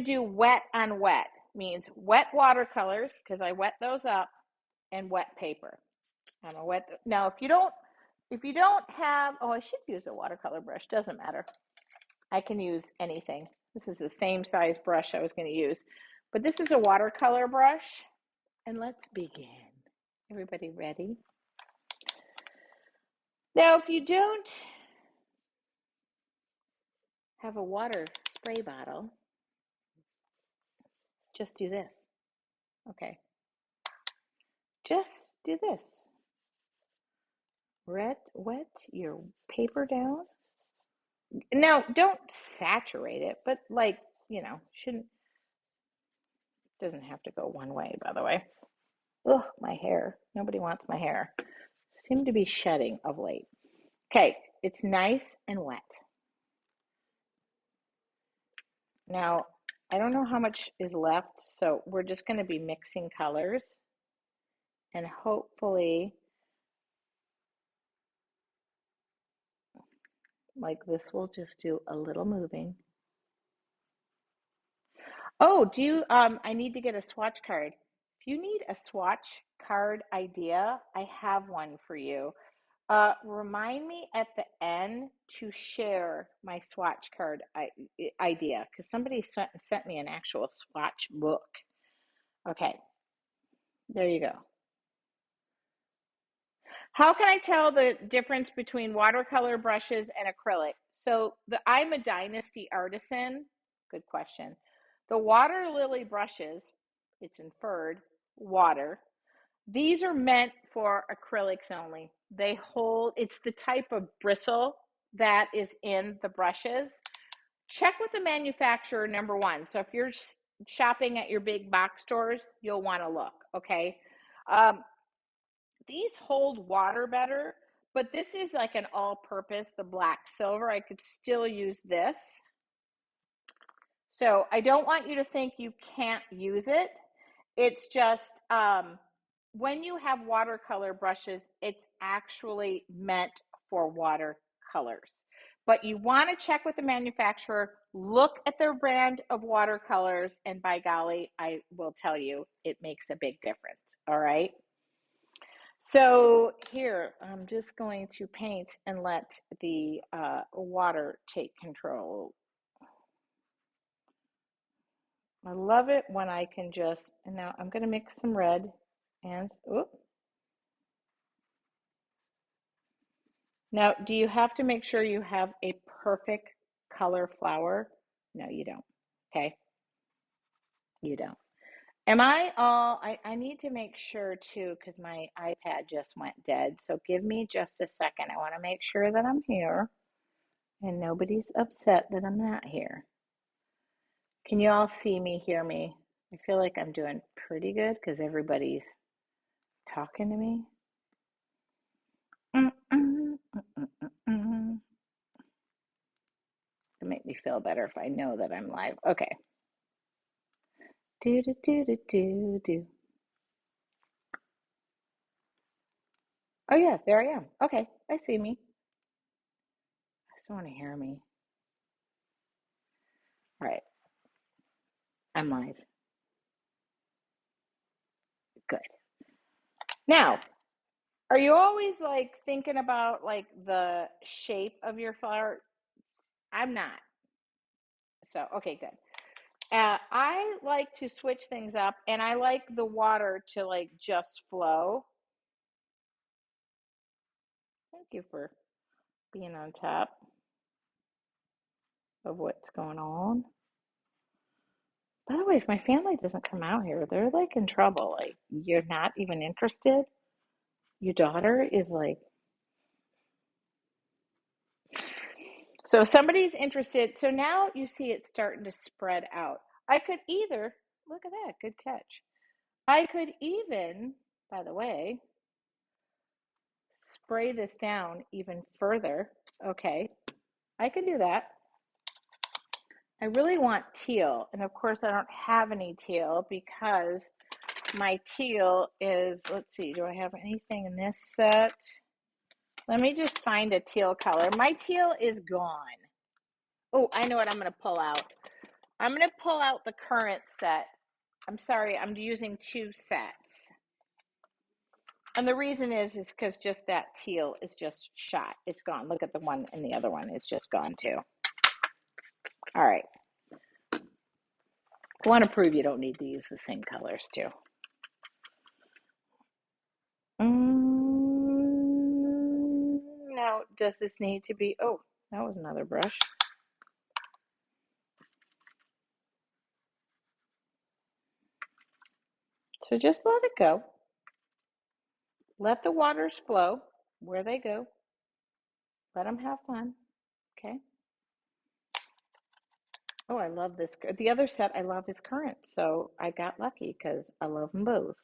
to do wet on wet, means wet watercolors, because I wet those up, and wet paper. I'm a wet. Now, if you don't have, oh, I should use a watercolor brush. Doesn't matter. I can use anything. This is the same size brush I was going to use, but this is a watercolor brush, and let's begin. Everybody ready? Now, if you don't have a water spray bottle, just do this. Okay. Just do this. Wet your paper down. Now, don't saturate it, but like, doesn't have to go one way, by the way. Ugh, my hair. Nobody wants my hair. Seem to be shedding of late. Okay, it's nice and wet. Now, I don't know how much is left, so we're just going to be mixing colors, and hopefully, like this will just do a little moving. Oh, I need to get a swatch card. If you need a swatch card idea, I have one for you. Remind me at the end to share my swatch card idea, because somebody sent me an actual swatch book. Okay, there you go. How can I tell the difference between watercolor brushes and acrylic? So I'm a Dynasty artisan. Good question. The water lily brushes, it's inferred, water. These are meant for acrylics only. They hold, it's the type of bristle that is in the brushes. Check with the manufacturer, number one. So if you're shopping at your big box stores, you'll want to look, okay? These hold water better, but this is like an all-purpose, the black silver. I could still use this. So I don't want you to think you can't use it. It's just when you have watercolor brushes, it's actually meant for watercolors. But you want to check with the manufacturer, look at their brand of watercolors, and by golly, I will tell you, it makes a big difference, all right? So here, I'm just going to paint and let the water take control. I love it when I can just, and now I'm going to mix some red and, oop. Now, do you have to make sure you have a perfect color flower? No, you don't. Okay. You don't. Am I all, I need to make sure too, because my iPad just went dead. So give me just a second. I want to make sure that I'm here and nobody's upset that I'm not here. Can you all see me, hear me? I feel like I'm doing pretty good because everybody's talking to me. It'll make me feel better if I know that I'm live. Okay. Do. Oh yeah, there I am. Okay, I see me. I just want to hear me. All right. I'm live. Good. Now, are you always like thinking about like the shape of your flower? I'm not. So, okay, good. I like to switch things up, and I like the water to like just flow. Thank you for being on top of what's going on. By the way, if my family doesn't come out here, they're like in trouble. Like, you're not even interested. Your daughter is like, so if somebody's interested. So now you see it's starting to spread out. I could either, look at that, good catch. I could even, by the way, spray this down even further. Okay, I can do that. I really want teal, and of course I don't have any teal because my teal is, let's see, do I have anything in this set? Let me just find a teal color. My teal is gone. Oh, I know what I'm going to pull out. I'm going to pull out the current set. I'm sorry, I'm using 2 sets. And the reason is because just that teal is just shot. It's gone. Look at the one, and the other one is just gone too. All right. I want to prove you don't need to use the same colors too. Now, does this need to be, oh, that was another brush. So just let it go. Let the waters flow where they go. Let them have fun. Okay. Oh, I love this. The other set I love is current. So I got lucky because I love them both.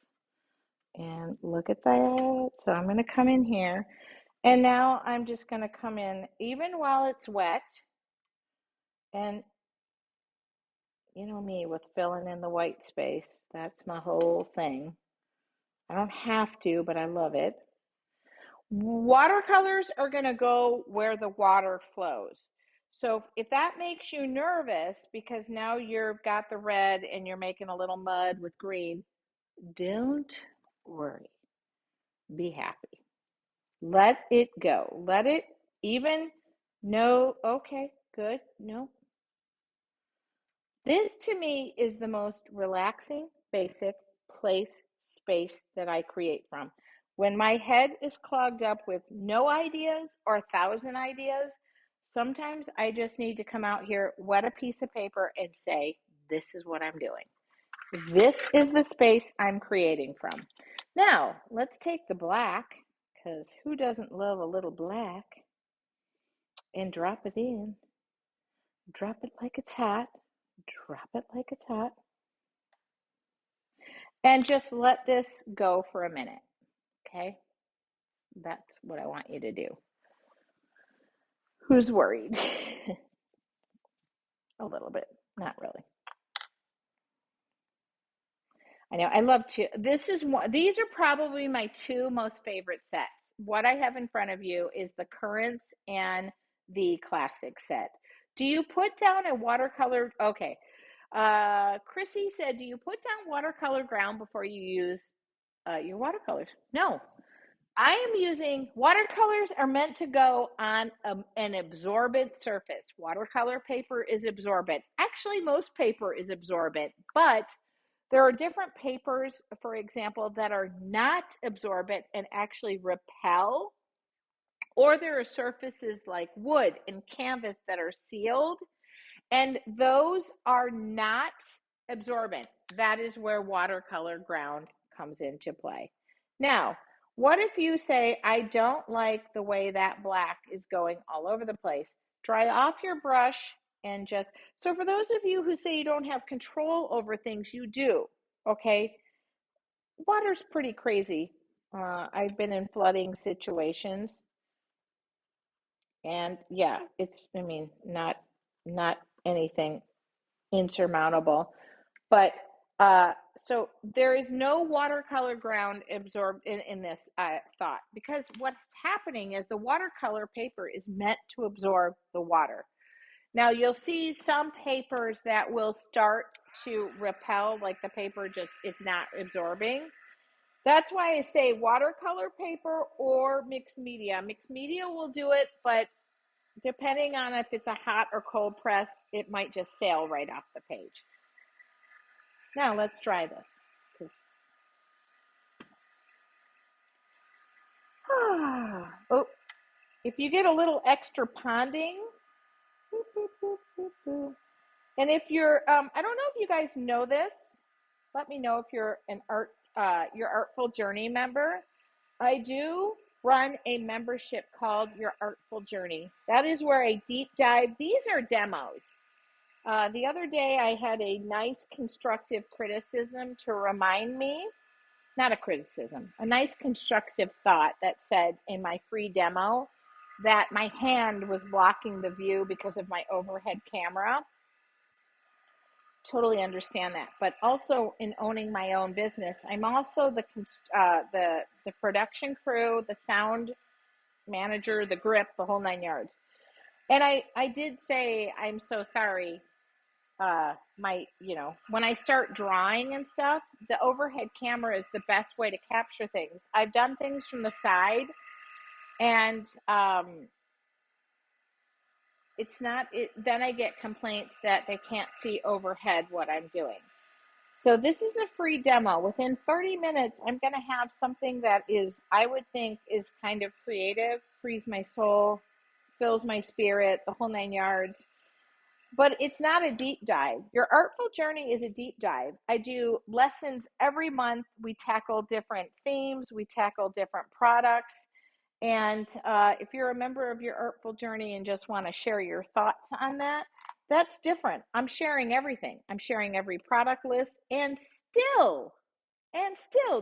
And look at that. So I'm going to come in here. And now I'm just going to come in even while it's wet. And you know me with filling in the white space. That's my whole thing. I don't have to, but I love it. Watercolors are going to go where the water flows. So if that makes you nervous because now you've got the red and you're making a little mud with green, don't worry. Be happy. Let it go. Let it even no, okay, good. No. This to me is the most relaxing, basic place space that I create from. When my head is clogged up with no ideas or 1,000 ideas, sometimes I just need to come out here, wet a piece of paper, and say, this is what I'm doing. This is the space I'm creating from. Now, let's take the black, because who doesn't love a little black, and drop it in. Drop it like it's hot. Drop it like it's hot. And just let this go for a minute, okay? That's what I want you to do. Who's worried? A little bit, not really. I know, I love to. This is one, these are probably my 2 most favorite sets. What I have in front of you is the currants and the classic set. Do you put down a watercolor? Okay. Chrissy said, do you put down watercolor ground before you use your watercolors? No. I am using, watercolors are meant to go on an absorbent surface. Watercolor paper is absorbent. Actually, most paper is absorbent, but there are different papers, for example, that are not absorbent and actually repel, or there are surfaces like wood and canvas that are sealed, and those are not absorbent. That is where watercolor ground comes into play. Now, what if you say, I don't like the way that black is going all over the place? Dry off your brush and just, so for those of you who say you don't have control over things, you do, okay? Water's pretty crazy. I've been in flooding situations, and yeah, it's, I mean, not anything insurmountable. But so there is no watercolor ground absorbed in this thought, because what's happening is the watercolor paper is meant to absorb the water. Now you'll see some papers that will start to repel, like the paper just is not absorbing. That's why I say watercolor paper or mixed media. Mixed media will do it, but depending on if it's a hot or cold press, it might just sail right off the page. Now let's try this. Oh, if you get a little extra ponding, and if you're, I don't know if you guys know this. Let me know if you're an your Artful Journey member. I do run a membership called Your Artful Journey. That is where I deep dive. These are demos. The other day I had a nice constructive criticism to remind me, not a criticism, a nice constructive thought that said in my free demo that my hand was blocking the view because of my overhead camera. Totally understand that. But also in owning my own business, I'm also the production crew, the sound manager, the grip, the whole 9 yards. And I did say, I'm so sorry. when I start drawing and stuff, the overhead camera is the best way to capture things. I've done things from the side, and it's not it then I get complaints that they can't see overhead what I'm doing. So this is a free demo. Within 30 minutes, I'm going to have something that is, I would think, is kind of creative, frees my soul, fills my spirit, the whole 9 yards. But it's not a deep dive. Your artful journey is a deep dive. I do lessons every month. We tackle different themes. We tackle different products. And if you're a member of your artful journey and just want to share your thoughts on that, that's different. I'm sharing everything. I'm sharing every product list, and still,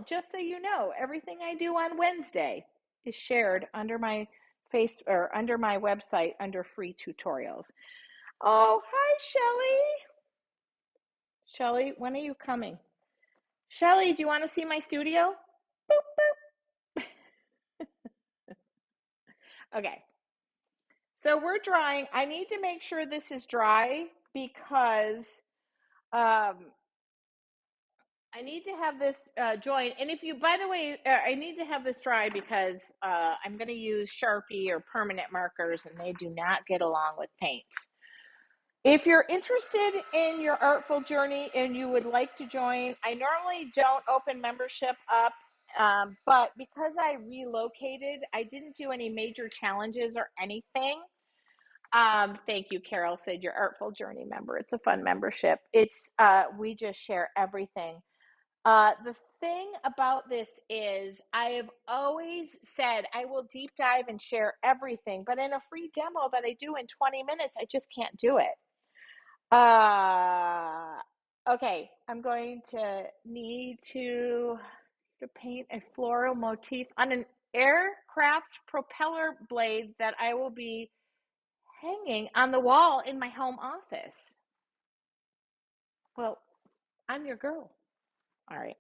just so you know, everything I do on Wednesday is shared under my face or under my website under free tutorials. Oh, hi, Shelly. Shelly, when are you coming? Shelly, do you want to see my studio? Boop, boop. Okay. So we're drying. I need to make sure this is dry because I need to have this join. And if you, by the way, I need to have this dry because I'm going to use Sharpie or permanent markers, and they do not get along with paints. If you're interested in your artful journey and you would like to join, I normally don't open membership up, but because I relocated, I didn't do any major challenges or anything. Thank you, Carol said your artful journey member. It's a fun membership. It's we just share everything. The thing about this is I have always said I will deep dive and share everything, but in a free demo that I do in 20 minutes, I just can't do it. Okay, I'm going to need to paint a floral motif on an aircraft propeller blade that I will be hanging on the wall in my home office. Well, I'm your girl. All right.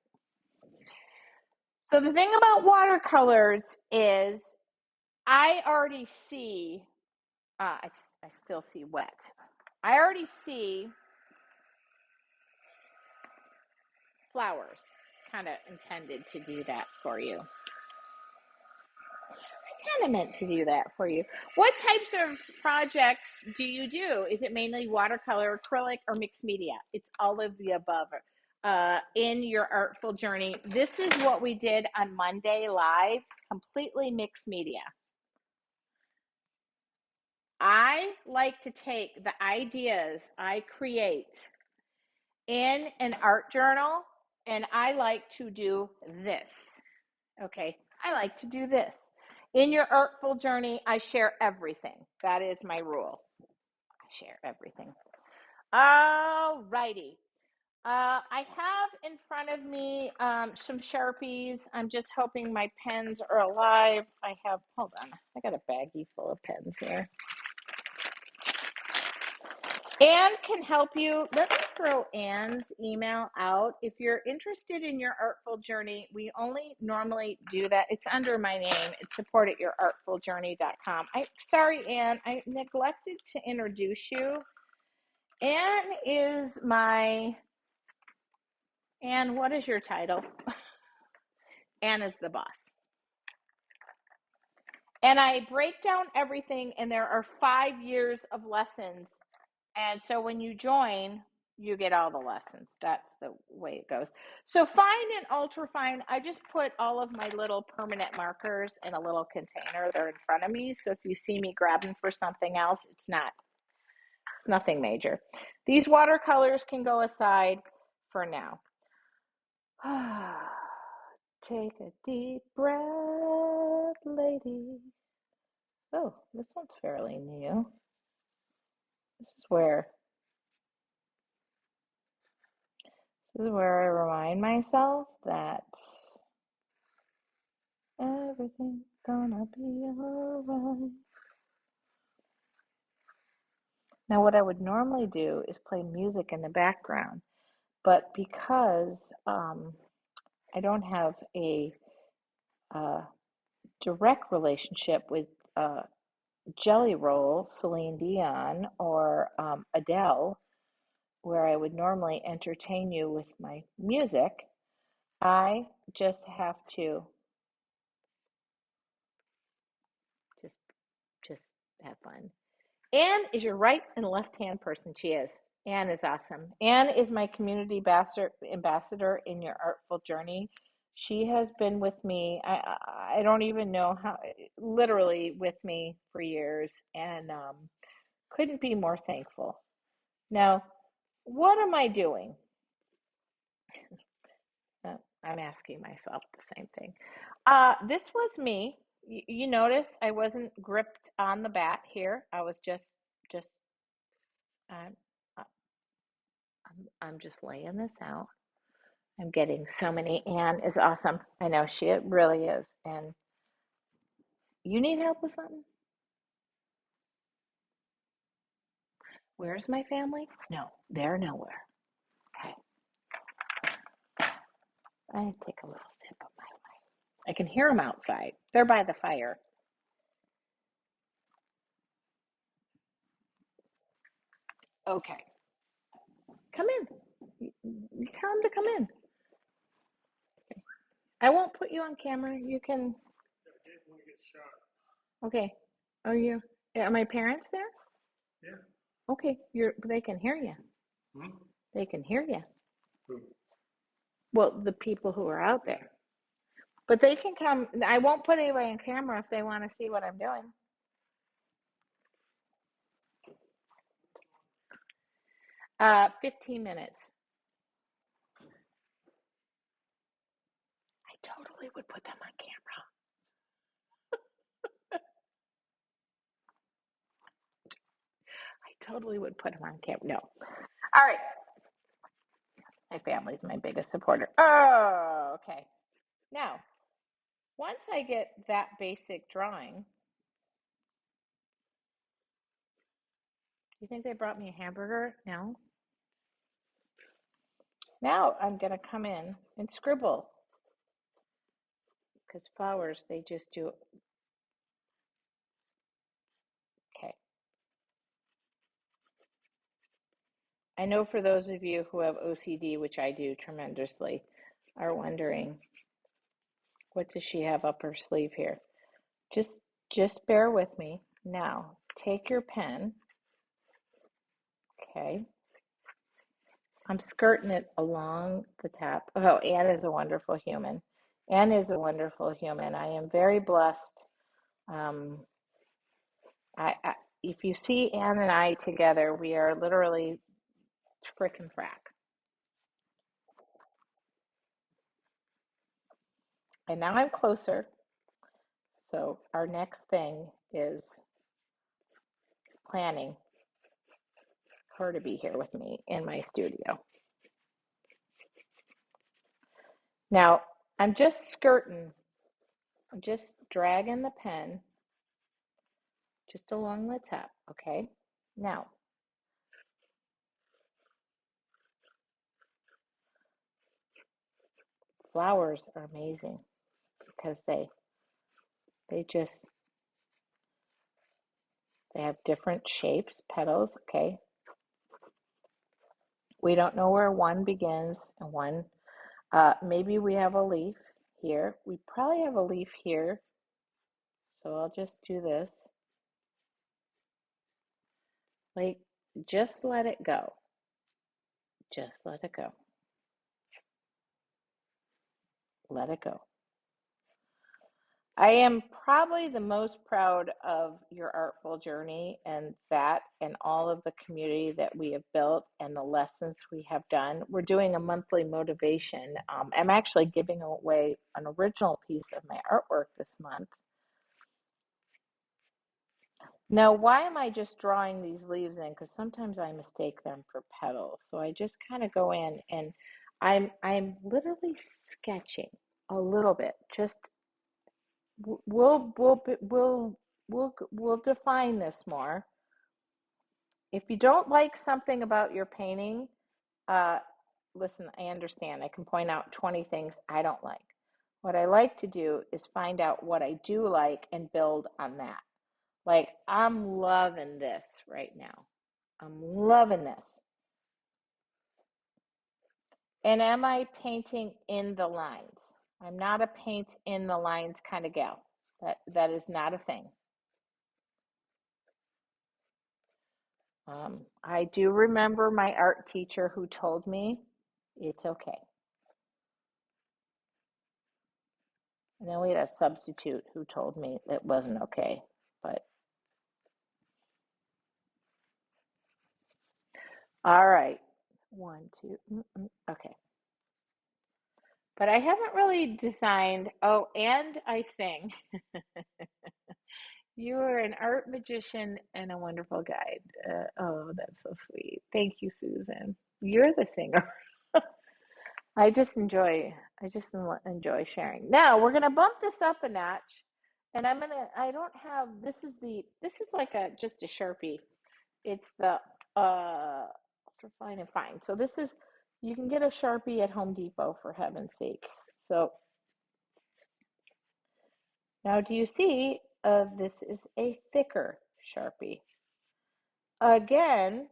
So the thing about watercolors is I already see, I still see wet. I already see flowers, kind of intended to do that for you. Kind of meant to do that for you. What types of projects do you do? Is it mainly watercolor, acrylic, or mixed media? It's all of the above. In your artful journey, this is what we did on Monday live, completely mixed media. I like to take the ideas I create in an art journal, and I like to do this. Okay, I like to do this. In your artful journey, I share everything. That is my rule. I share everything. All righty. I have in front of me some Sharpies. I'm just hoping my pens are alive. Hold on, I got a baggie full of pens here. Anne can help you. Let me throw Anne's email out. If you're interested in your artful journey, we only normally do that. It's under my name. It's support at yourartfuljourney.com. Sorry, Anne, I neglected to introduce you. Anne, what is your title? Anne is the boss. And I break down everything, and there are 5 years of lessons. And so when you join, you get all the lessons. That's the way it goes. So fine and ultra fine, I just put all of my little permanent markers in a little container. They're in front of me. So if you see me grabbing for something else, it's nothing major. These watercolors can go aside for now. Take a deep breath, lady. Oh, this one's fairly new. This is where I remind myself that everything's gonna be alright. Now, what I would normally do is play music in the background, but because I don't have a direct relationship with Jelly Roll, Celine Dion, or Adele, where I would normally entertain you with my music, I just have to just just have fun. Anne is your right and left hand person. She is. Anne is awesome. Anne is my community ambassador in your artful journey. She has been with me. I don't even know how, literally with me for years, and couldn't be more thankful. Now, what am I doing? I'm asking myself the same thing. This was me. You notice I wasn't gripped on the bat here. I was just I'm, I'm just laying this out. I'm getting so many. Anne is awesome. I know she really is. And you need help with something? Where's my family? No, they're nowhere. Okay. I take a little sip of my wine. I can hear them outside. They're by the fire. Okay. Come in. You tell them to come in. I won't put you on camera. You can. Okay. Are you? Are my parents there? Yeah. Okay. They can hear you. Hmm? They can hear you. Who? Well, the people who are out there. But they can come. I won't put anybody on camera if they want to see what I'm doing. 15 minutes. I totally would put them on camera. I totally would put them on camera. No. All right. My family's my biggest supporter. Oh, okay. Now, once I get that basic drawing, do you think they brought me a hamburger? No. Now I'm going to come in and scribble because flowers, they just do. Okay. I know for those of you who have OCD, which I do tremendously, are wondering, what does she have up her sleeve here? Just bear with me. Now, take your pen. Okay. I'm skirting it along the top. Oh, Anne is a wonderful human. Anne is a wonderful human. I am very blessed. Um, if you see Anne and I together, we are literally frickin' frack. And now I'm closer. So our next thing is planning her to be here with me in my studio. Now, I'm just skirting, I'm just dragging the pen just along the top, okay? Now, flowers are amazing because they just they have different shapes, petals, okay? We don't know where one begins and one, maybe we have a leaf here. We probably have a leaf here. So I'll just do this. Like, just let it go. Just let it go. Let it go. I am probably the most proud of your artful journey and that and all of the community that we have built and the lessons we have done. We're doing a monthly motivation. I'm actually giving away an original piece of my artwork this month. Now, why am I just drawing these leaves in? Because sometimes I mistake them for petals. So I just kind of go in and I'm literally sketching a little bit, just we'll define this more. If you don't like something about your painting, uh, listen, I understand. I can point out 20 things I don't like. What I like to do is find out what I do like and build on that. Like, I'm loving this right now. I'm loving this. And am I painting in the lines? I'm not a paint in the lines kind of gal. That is not a thing. I do remember my art teacher who told me it's okay. And then we had a substitute who told me it wasn't okay. But all right, one, two, okay. But I haven't really designed. Oh, and I sing. You are an art magician and a wonderful guide. Oh, that's so sweet. Thank you, Susan. You're the singer. I just enjoy sharing. Now we're gonna bump this up a notch, and I don't have, this is like just a Sharpie. It's the Ultra Fine and Fine. So you can get a Sharpie at Home Depot, for heaven's sakes. So now do you see, this is a thicker Sharpie. Again,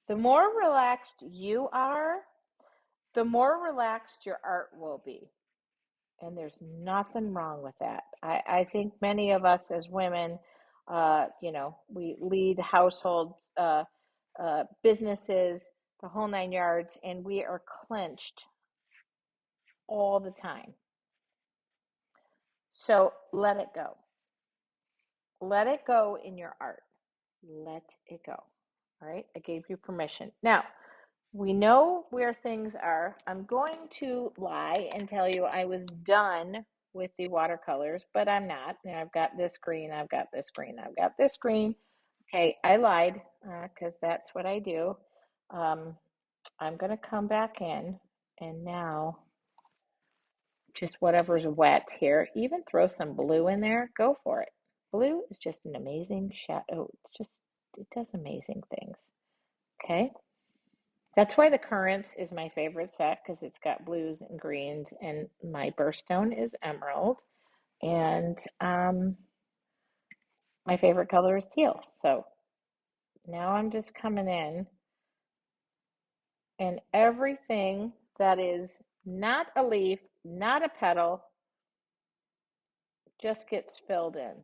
the more relaxed you are, the more relaxed your art will be. And there's nothing wrong with that. I think many of us as women, we lead households, businesses, the whole nine yards, and we are clenched all the time. So let it go. Let it go in your art. Let it go. All right, I gave you permission. Now, we know where things are. I'm going to lie and tell you I was done with the watercolors, but I'm not. And I've got this green, I've got this green, I've got this green. Okay, I lied because that's what I do. I'm going to come back in and now just whatever's wet here, even throw some blue in there, go for it. Blue is just an amazing shadow. It does amazing things. Okay. That's why the Currents is my favorite set, because it's got blues and greens, and my birthstone is emerald, and my favorite color is teal. So now I'm just coming in, and everything that is not a leaf, not a petal, just gets filled in.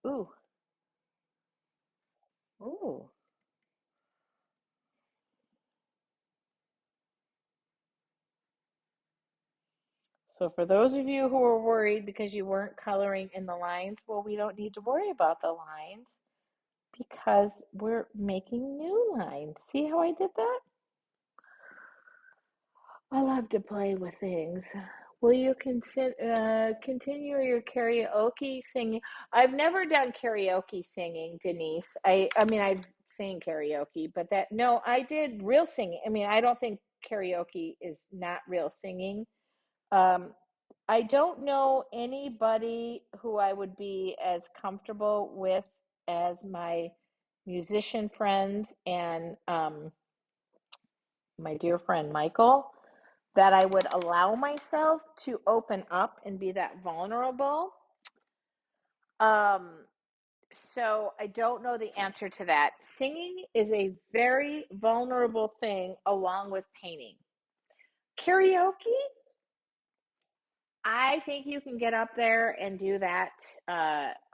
Ooh, ooh. So for those of you who are worried because you weren't coloring in the lines, well, we don't need to worry about the lines because we're making new lines. See how I did that? I love to play with things. Will you continue your karaoke singing? I've never done karaoke singing, Denise. I mean, I've sang karaoke, but no, I did real singing. I mean, I don't think karaoke is not real singing. Um, I don't know anybody who I would be as comfortable with as my musician friends and my dear friend Michael, that I would allow myself to open up and be that vulnerable. Um, so I don't know the answer to that. Singing is a very vulnerable thing along with painting. Karaoke, I think you can get up there and do that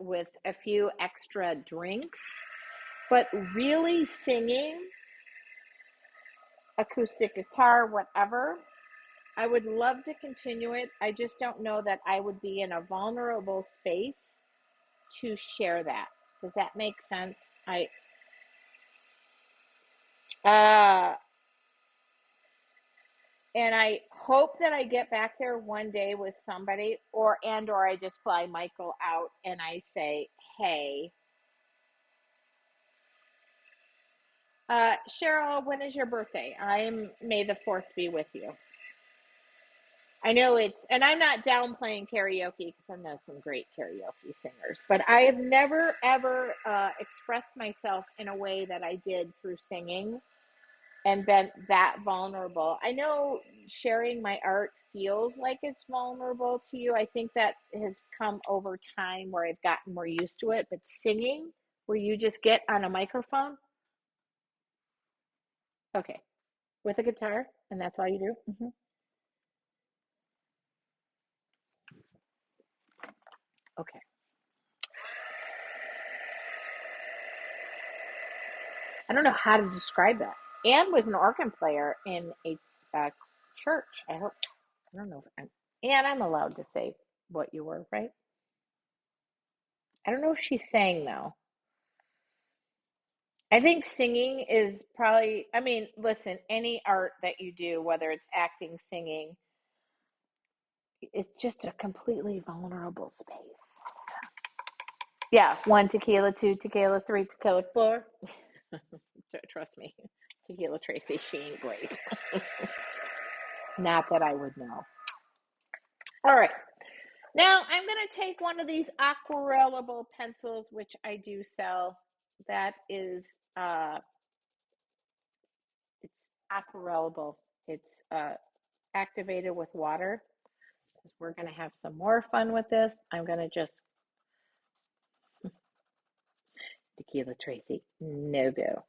with a few extra drinks, but really singing, acoustic guitar, whatever, I would love to continue it. I just don't know that I would be in a vulnerable space to share that. Does that make sense? I uh and I hope that I get back there one day with somebody, or I just fly Michael out and I say, "Hey, Cheryl, when is your birthday?" I'm May the 4th be with you. I know and I'm not downplaying karaoke because I know some great karaoke singers, but I have never ever expressed myself in a way that I did through singing and been that vulnerable. I know sharing my art feels like it's vulnerable to you. I think that has come over time where I've gotten more used to it, but singing, where you just get on a microphone, okay, with a guitar, and that's all you do. Okay. I don't know how to describe that. Anne was an organ player in a church. I don't know if Anne, I'm allowed to say what you were, right? I don't know if she sang though. I think singing is probably, I mean, listen, any art that you do, whether it's acting, singing, it's just a completely vulnerable space. Yeah, 1 tequila, 2 tequila, 3 tequila, 4. Trust me, Tequila Tracy, she ain't great. Not that I would know. All right. Now I'm going to take one of these aquarellable pencils, which I do sell. That is, it's aquarellable. It's activated with water. Because we're going to have some more fun with this. I'm going to just Tequila Tracy, no go.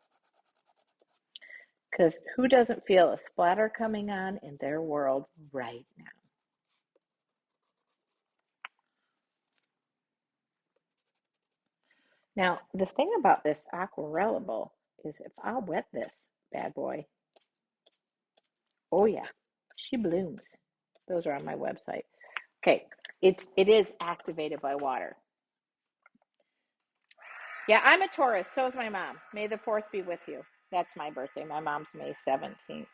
Because who doesn't feel a splatter coming on in their world right now? Now, the thing about this aquarellable is if I wet this bad boy, oh yeah, she blooms. Those are on my website. Okay, it is activated by water. Yeah, I'm a Taurus. So is my mom. May the 4th be with you. That's my birthday. My mom's May 17th.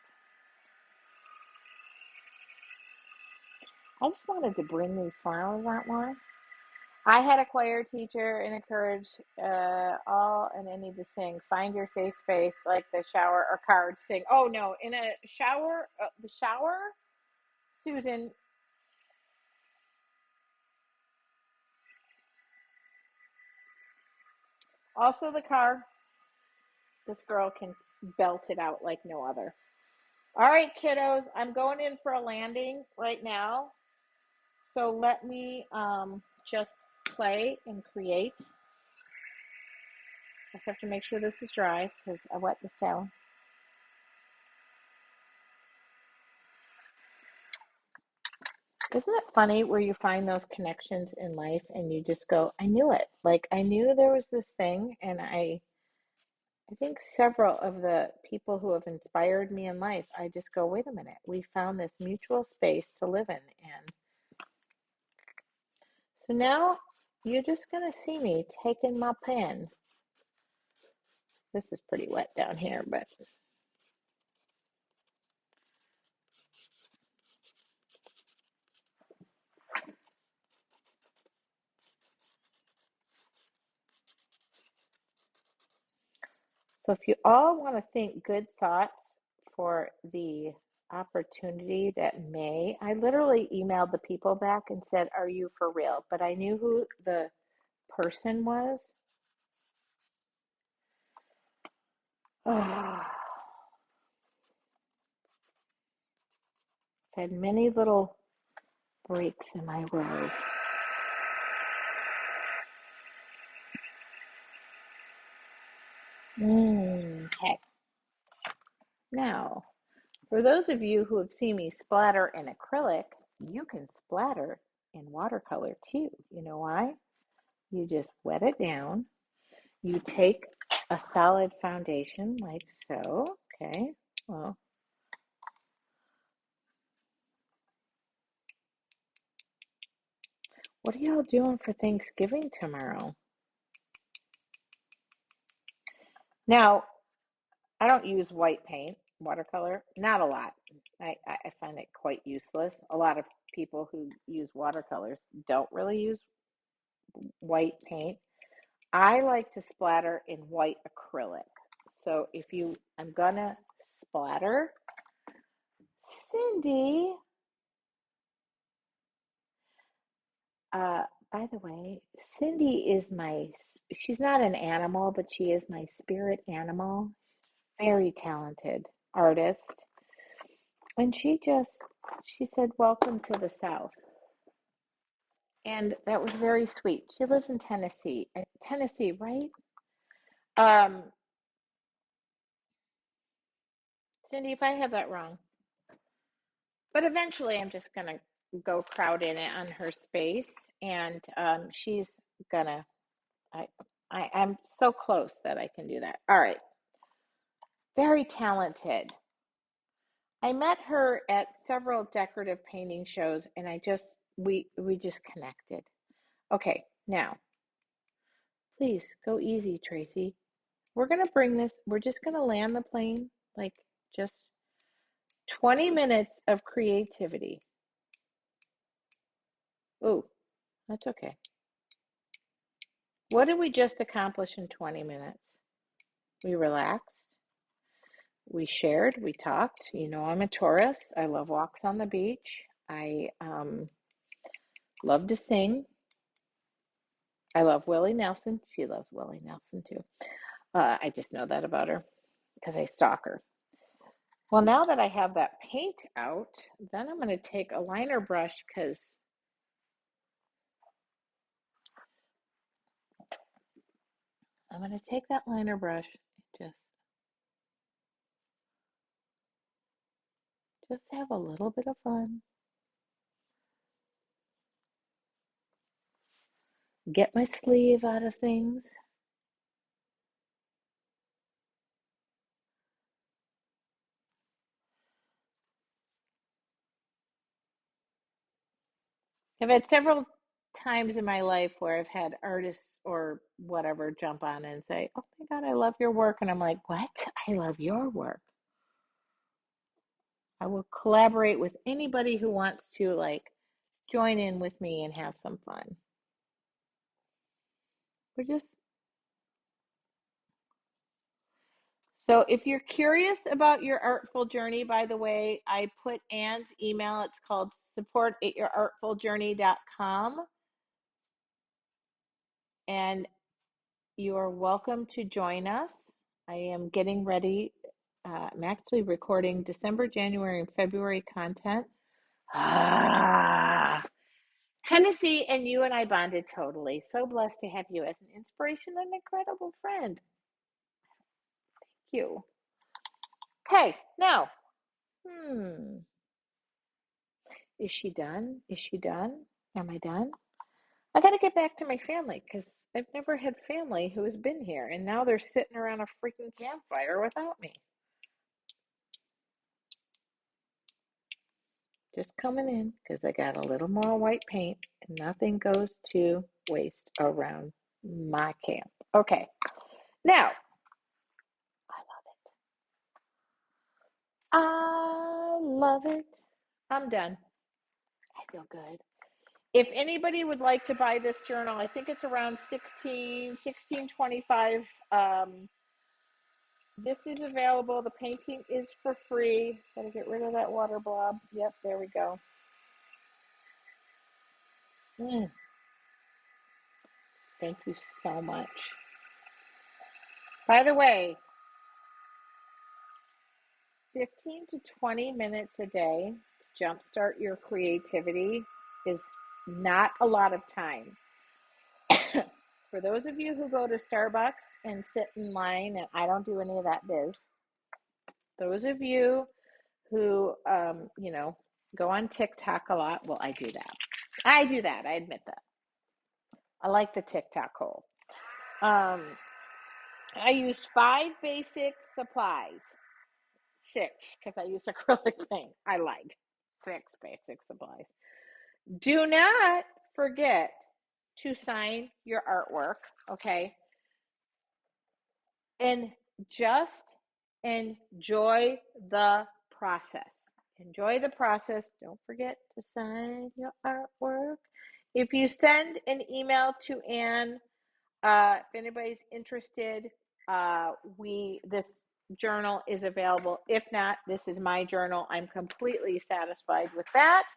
I just wanted to bring these flowers out more. I had a choir teacher and encouraged all and any to sing. Find your safe space, like the shower or cards. Sing. Oh no, in a shower, the shower, Susan. Also the car. This girl can belt it out like no other. All right, kiddos, I'm going in for a landing right now. So let me just play and create. I have to make sure this is dry because I wet this towel. Isn't it funny where you find those connections in life and you just go, I knew it. Like I knew there was this thing, and I think several of the people who have inspired me in life, I just go, wait a minute, we found this mutual space to live in. And so now you're just going to see me taking my pen. This is pretty wet down here, but so if you all want to think good thoughts for the opportunity that may, I literally emailed the people back and said, are you for real? But I knew who the person was. Oh, I've had many little breaks in my road. Okay. Now, for those of you who have seen me splatter in acrylic, you can splatter in watercolor too. You know why? You just wet it down. You take a solid foundation like so. Okay. Well, what are y'all doing for Thanksgiving tomorrow? Now, I don't use white paint, watercolor, not a lot. I find it quite useless. A lot of people who use watercolors don't really use white paint. I like to splatter in white acrylic. So I'm gonna splatter. Cindy, by the way, Cindy is she's not an animal, but she is my spirit animal. Very talented artist. And she said, welcome to the South. And that was very sweet. She lives in Tennessee. Tennessee, right? Um, Cindy, if I have that wrong. But eventually I'm just going to go crowd in it on her space. And she's going to, I'm so close that I can do that. All right. Very talented. I met her at several decorative painting shows and we just connected. Okay, now, please go easy, Tracy. We're just going to land the plane like just 20 minutes of creativity. Ooh, that's okay. What did we just accomplish in 20 minutes? We relaxed, we shared, we talked. You know, I'm a Taurus. I love walks on the beach. I love to sing. I love Willie Nelson. She loves Willie Nelson too. I just know that about her because I stalk her. Well, now that I have that paint out, then I'm going to take a liner brush because I'm going to take that liner brush and just have a little bit of fun. Get my sleeve out of things. I've had several times in my life where I've had artists or whatever jump on and say, "Oh my God, I love your work." And I'm like, "What? I love your work." I will collaborate with anybody who wants to join in with me and have some fun. We're just So if you're curious about your artful journey, by the way, I put Anne's email. It's called support@yourartfuljourney.com. And you are welcome to join us. I am getting ready. I'm actually recording December, January, and February content. Tennessee, and you and I bonded totally. So blessed to have you as an inspiration and incredible friend. Thank you. Okay, now, is she done? Is she done? Am I done? I got to get back to my family because I've never had family who has been here, and now they're sitting around a freaking campfire without me. Just coming in because I got a little more white paint, and nothing goes to waste around my camp. Okay, now, I love it. I love it. I'm done. I feel good. If anybody would like to buy this journal, I think it's around $16.25. This is available. The painting is for free. Gotta get rid of that water blob. Yep, there we go. Thank you so much. By the way, 15 to 20 minutes a day to jumpstart your creativity is not a lot of time. For those of you who go to Starbucks and sit in line, and I don't do any of that biz, those of you who, go on TikTok a lot, well, I do that. I admit that. I like the TikTok hole. I used 5 basic supplies. 6, because I used acrylic paint. I lied. 6 basic supplies. Do not forget to sign your artwork, okay? And just enjoy the process. Enjoy the process. Don't forget to sign your artwork. If you send an email to Anne, if anybody's interested, this journal is available. If not, this is my journal. I'm completely satisfied with that.